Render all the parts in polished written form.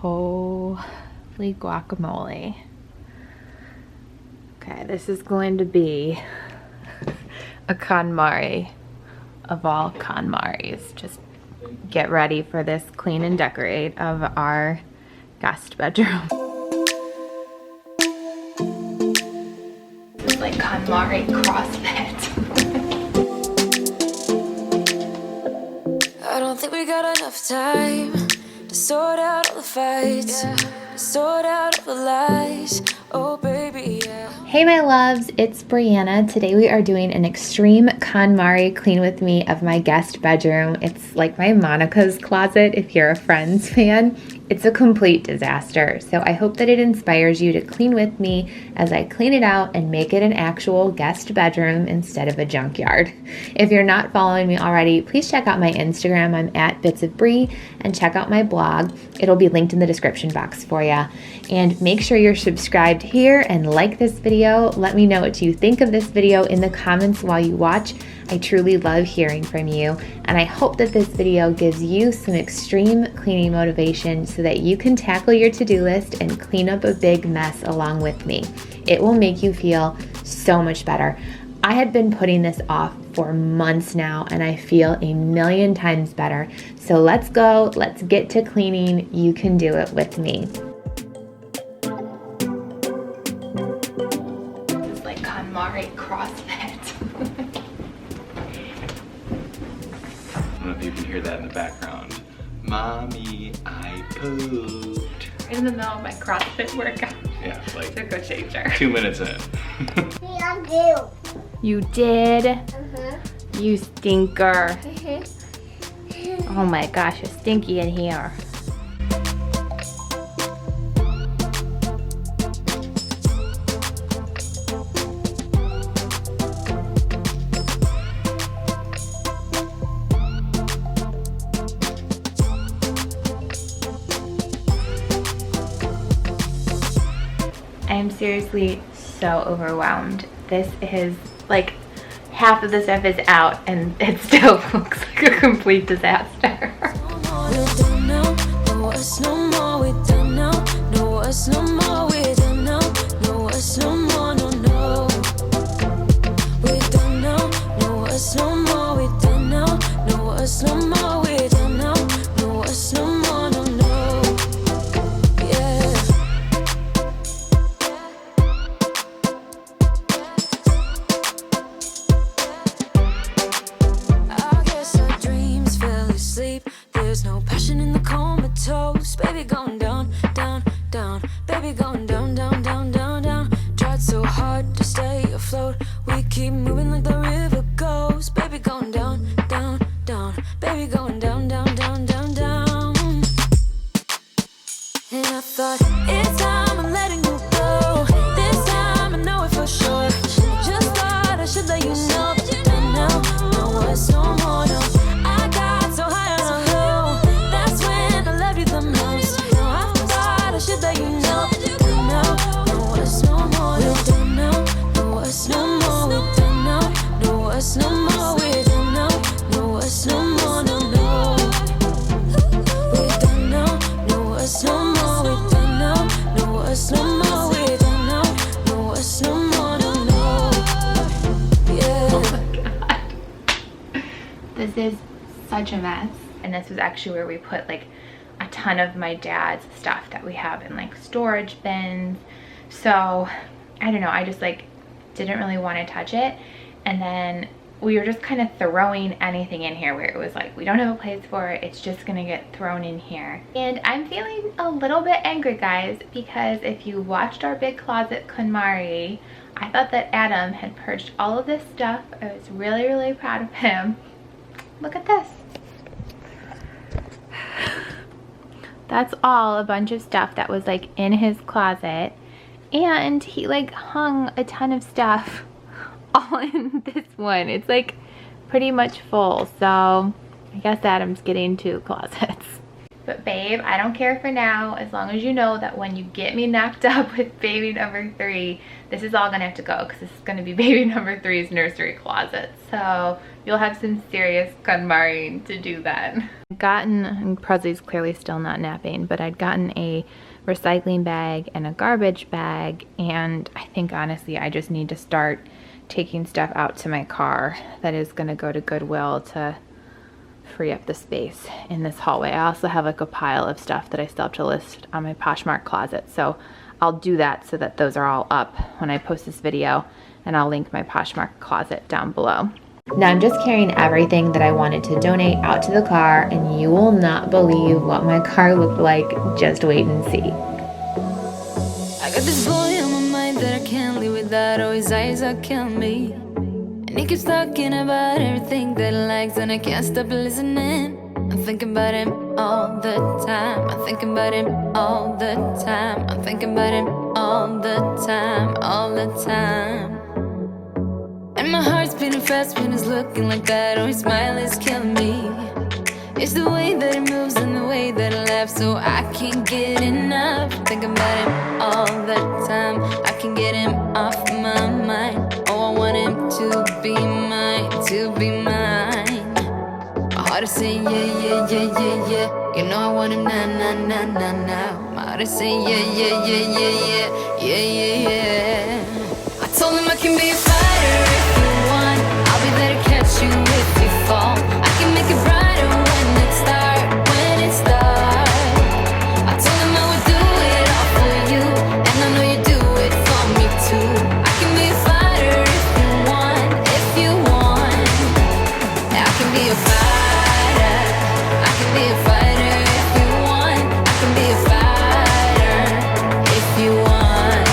Holy guacamole. Okay, this is going to be a KONMARI of all KONMARIs. Just get ready for this clean and decorate of our guest bedroom. This is like KONMARI CrossFit. I don't think we got enough time to sort out all the fights, to sort out all the lies. Oh baby, yeah. Hey my loves, it's Brianna. Today we are doing an extreme KONMARI clean with me of my guest bedroom. It's like my Monica's closet if you're a Friends fan. It's a complete disaster, so I hope that it inspires you to clean with me as I clean it out and make it an actual guest bedroom instead of a junkyard. If you're not following me already, please check out my Instagram. I'm at bitsofbri, and check out my blog. It'll be linked in the description box for you. And make sure you're subscribed here and like this video. Let me know what you think of this video in the comments while you watch. I truly love hearing from you, and I hope that this video gives you some extreme cleaning motivation so that you can tackle your to-do list and clean up a big mess along with me. It will make you feel so much better. I had been putting this off for months now, and I feel a million times better. So let's go, let's get to cleaning. You can do it with me. This is like KONMARI CrossFit. I don't know if you can hear that in the background. Mommy, I pooped. In the middle of my CrossFit workout. Yeah, like Took a shaker. 2 minutes in. You did? You stinker. Oh my gosh, it's stinky in here. I am seriously so overwhelmed. This is like half of the stuff is out and it still looks like a complete disaster. There's no passion in the comatose. Baby going down, down, down. Baby going down, down, down, down, down. Tried so hard to stay afloat. We keep moving like the river goes. Baby going down, down, down. Baby going down, down, down, down, down. And I thought, it's time I'm letting you go. This time I know it for sure. Just thought I should let you know that you're done now. No words, no more, no. I got so high on a hill. That's when I loved you the most. Now I thought I should let you know that you're done now. No words, no more, we're done now. No words, no more, we're done now. No words, no more, we're done now. No words, no more, no, no. We're done now. No words, no more, we're done now. No words, no more, we're done now. No words, no more, no, no. Yeah. Oh my god. This is such a mess. And this was actually where we put like a ton of my dad's stuff that we have in like storage bins. So I don't know, I just like didn't really want to touch it. And then we were just kind of throwing anything in here where it was like, we don't have a place for it, it's just gonna get thrown in here. And I'm feeling a little bit angry, guys, because if you watched our big closet KONMARI, I thought that Adam had purged all of this stuff. I was really, really proud of him. Look at this. That's all a bunch of stuff that was like in his closet, and he like hung a ton of stuff all in this one. It's like pretty much full, so I guess Adam's getting 2 closets. But babe, I don't care for now, as long as you know that when you get me knocked up with baby number 3, this is all gonna have to go, because this is gonna be baby number 3's nursery closet. So you'll have some serious KONMARIing to do then. And Presley's clearly still not napping, but I'd gotten a recycling bag and a garbage bag, and I think honestly I just need to start taking stuff out to my car that is gonna go to Goodwill to free up the space in this hallway. I also have like a pile of stuff that I still have to list on my Poshmark closet, so I'll do that so that those are all up when I post this video, and I'll link my Poshmark closet down below. Now I'm just carrying everything that I wanted to donate out to the car, and you will not believe what my car looked like. Just wait and see. I got this boy on my mind that I can't live without. Oh, his eyes are killing me. And he keeps talking about everything that he likes, and I can't stop listening. I'm thinking about him all the time. I'm thinking about him all the time. I'm thinking about him all the time, all the time. And my heart's beating fast when he's looking like that. Oh, his smile is killing me. It's the way that he moves and the way that he laughs, so I can't get enough. Thinking about him all the time. I can't get him off my mind. Oh, I want him to be mine, to be mine. My heart is saying yeah, yeah, yeah, yeah, yeah. You know I want him now, now, now, now, now. My heart is saying yeah, yeah, yeah, yeah, yeah, yeah, yeah, yeah. I told him I can be a fighter if you want. I'll be there to catch you if you fall. I can make it brighter when it starts, when it starts. I told him I would do it all for you, and I know you do it for me too. I can be a fighter if you want, if you want. I can be a fighter. I can be a fighter if you want. I can be a fighter if you want.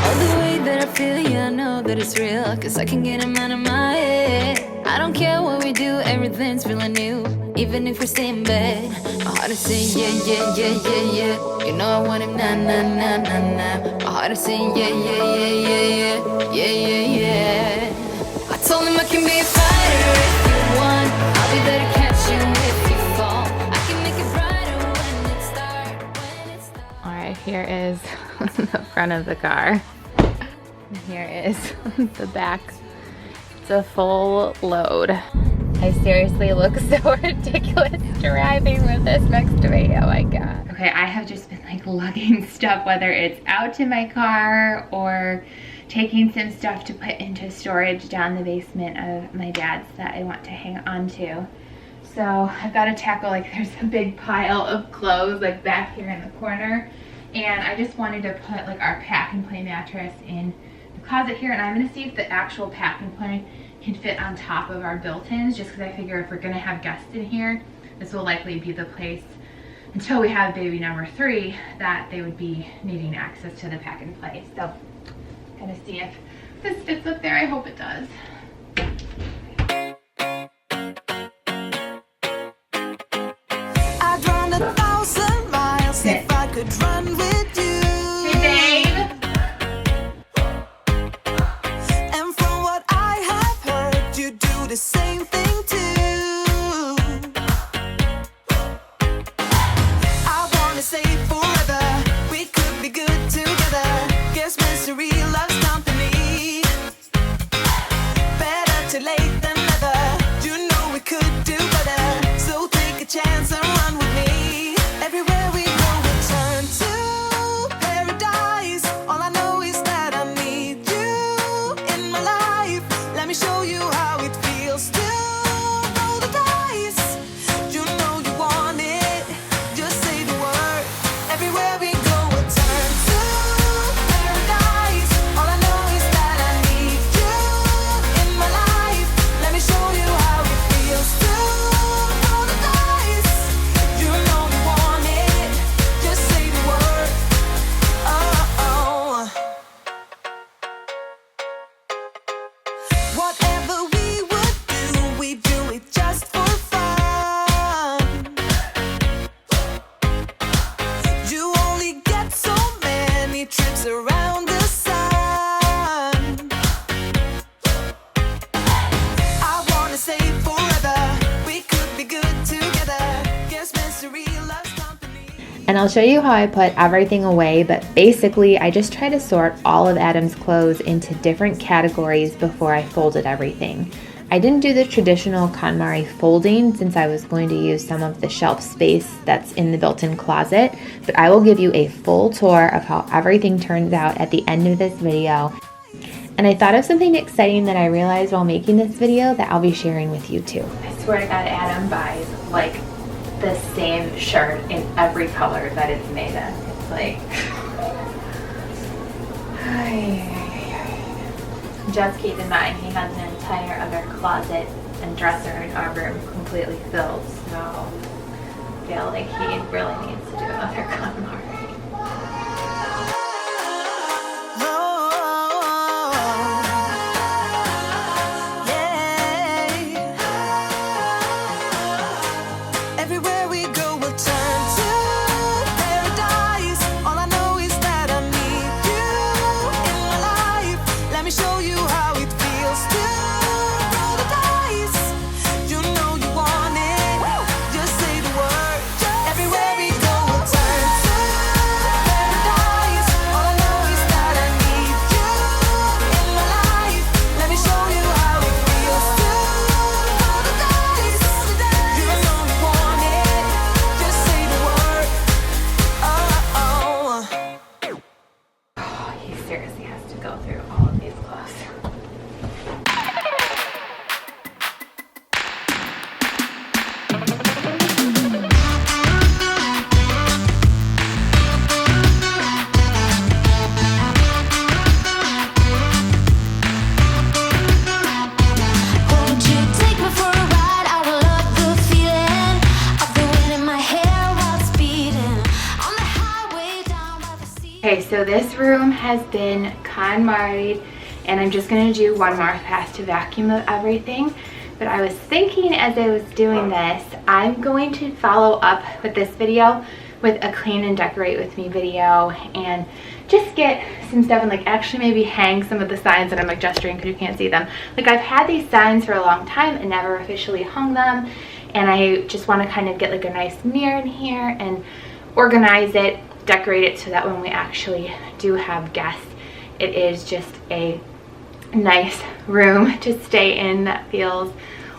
Oh, the way that I feel, yeah, I know that it's real, 'cause I can get him out of my head. I don't care what we do, everything's feeling new, even if we stay in bed. My heart is saying yeah, yeah, yeah, yeah, yeah. You know I want him now, now, now, now, now. My heart is saying yeah, yeah, yeah, yeah, yeah, yeah, yeah, yeah. I told him I can be a fighter if you want. I'll be there to catch you if you fall. I can make it brighter when it starts, when it starts. All right, here is the front of the car. And here is the back. It's a full load. I seriously look so ridiculous driving with this next to me. Oh my God. Okay, I have just been like lugging stuff, whether it's out to my car or taking some stuff to put into storage down the basement of my dad's that I want to hang on to. So I've got to tackle, like, there's a big pile of clothes like back here in the corner. And I just wanted to put like our pack and play mattress in the closet here, and I'm gonna see if the actual pack and play can fit on top of our built-ins, just because I figure if we're gonna have guests in here, this will likely be the place until we have baby number 3 that they would be needing access to the pack and play. So gonna see if this fits up there. I hope it does. I'd run 1,000 miles if I could run with you. Hey babe. And from what I have heard, you do the same thing too. I wanna say forever, we could be good together. Guess misery loves company. And I'll show you how I put everything away, but basically I just try to sort all of Adam's clothes into different categories before I folded everything. I didn't do the traditional KonMari folding since I was going to use some of the shelf space that's in the built-in closet, but I will give you a full tour of how everything turns out at the end of this video. And I thought of something exciting that I realized while making this video that I'll be sharing with you too. I swear to God, Adam buys like the same shirt in every color that it's made in. It's like, just keep in mind, he has an entire other closet and dresser in our room completely filled, so I feel like he really needs to do another KonMari. Everywhere we go, we'll turn to paradise. All I know is that I need you in my life. Let me show you how it feels to roll the dice. You know you want it, just say the word. Everywhere we go, we'll turn to paradise. All I know is that I need you in my life. Let me show you how it feels to roll the dice. You know you want it, just say the word. Oh. He seriously has to go through all of these clothes. Won't you take me for a ride? I will love the feeling of the wind in my hair while it's beating on the highway down by the sea. Okay, so this room has been KonMari'd, and I'm just gonna do one more pass to vacuum of everything. But I was thinking as I was doing this, I'm going to follow up with this video with a clean and decorate with me video and just get some stuff and like actually maybe hang some of the signs that I'm like gesturing because you can't see them. Like I've had these signs for a long time and never officially hung them, and I just want to kind of get like a nice mirror in here and organize it, decorate it so that when we actually do have guests, it is just a nice room to stay in that feels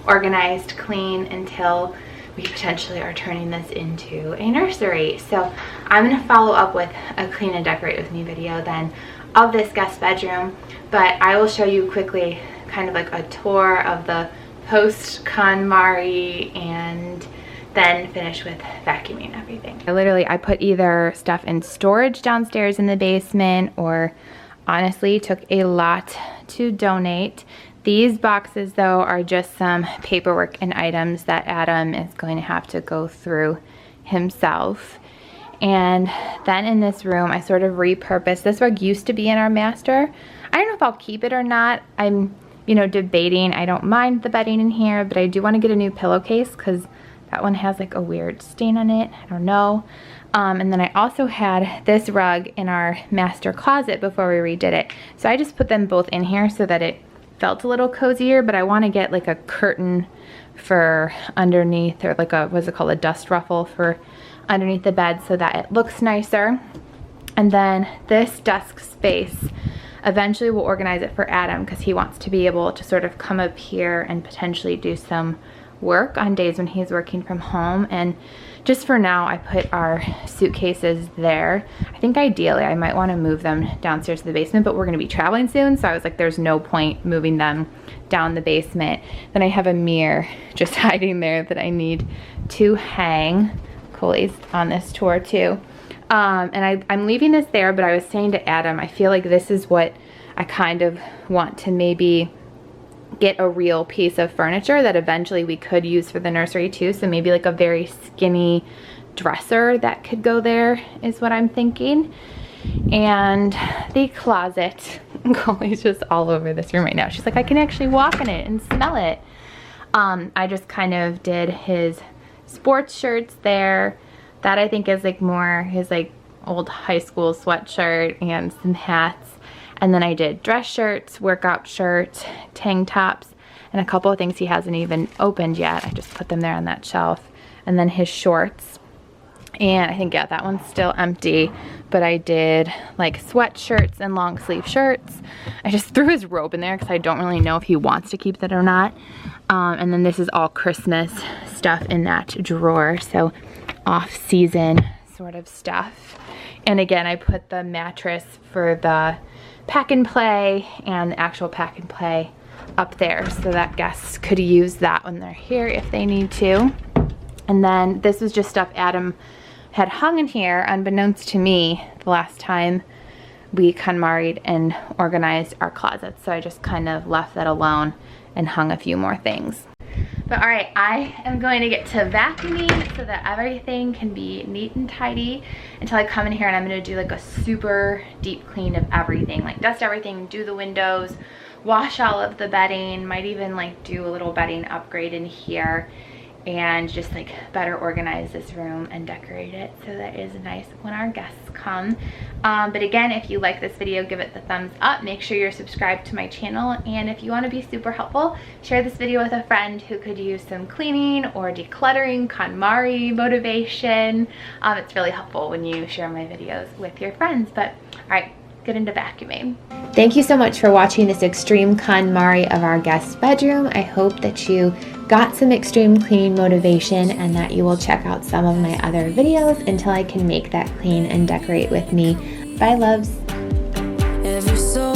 organized, clean, until we potentially are turning this into a nursery. So I'm going to follow up with a clean and decorate with me video then of this guest bedroom, but I will show you quickly kind of like a tour of the post KonMari and then finish with vacuuming everything. I put either stuff in storage downstairs in the basement, or honestly took a lot to donate. These boxes though are just some paperwork and items that Adam is going to have to go through himself. And then in this room I sort of repurposed. This rug used to be in our master. I don't know if I'll keep it or not. I'm debating. I don't mind the bedding in here, but I do want to get a new pillowcase because that one has like a weird stain on it. I don't know. And then I also had this rug in our master closet before we redid it. So I just put them both in here so that it felt a little cozier, but I want to get like a curtain for underneath, or like a, what's it called, a dust ruffle for underneath the bed so that it looks nicer. And then this desk space, eventually we'll organize it for Adam because he wants to be able to sort of come up here and potentially do some work on days when he's working from home. And just for now I put our suitcases there. I think ideally I might want to move them downstairs to the basement, but we're going to be traveling soon, so I was like there's no point moving them down the basement. Then I have a mirror just hiding there that I need to hang. Coley's on this tour too. And I'm leaving this there, but I was saying to Adam, I feel like this is what I kind of want to maybe get a real piece of furniture that eventually we could use for the nursery too. So maybe like a very skinny dresser that could go there is what I'm thinking. And the closet, Coley's just all over this room right now. She's like, I can actually walk in it and smell it. I just kind of did his sports shirts there. That I think is like more his like old high school sweatshirt and some hats. And then I did dress shirts, workout shirts, tank tops, and a couple of things he hasn't even opened yet. I just put them there on that shelf. And then his shorts And I think, yeah, that one's still empty, but I did like sweatshirts and long sleeve shirts. I just threw his robe in there because I don't really know if he wants to keep that or not. And then this is all Christmas stuff in that drawer, so off-season sort of stuff. And again, I put the mattress for the pack and play and the actual pack and play up there so that guests could use that when they're here if they need to. And then this was just stuff Adam had hung in here unbeknownst to me the last time we KonMari'd and organized our closets. So I just kind of left that alone and hung a few more things. But all right, I am going to get to vacuuming so that everything can be neat and tidy until I come in here, and I'm gonna do like a super deep clean of everything, like dust everything, do the windows, wash all of the bedding, might even like do a little bedding upgrade in here, and just like better organize this room and decorate it so that it is nice when our guests come. But again, if you like this video, give it the thumbs up. Make sure you're subscribed to my channel, and if you want to be super helpful, share this video with a friend who could use some cleaning or decluttering, KonMari motivation. It's really helpful when you share my videos with your friends. But all right, get into vacuuming. Thank you so much for watching this extreme KonMari of our guest bedroom. I hope that you got some extreme cleaning motivation and that you will check out some of my other videos until I can make that clean and decorate with me. Bye, loves. Every soul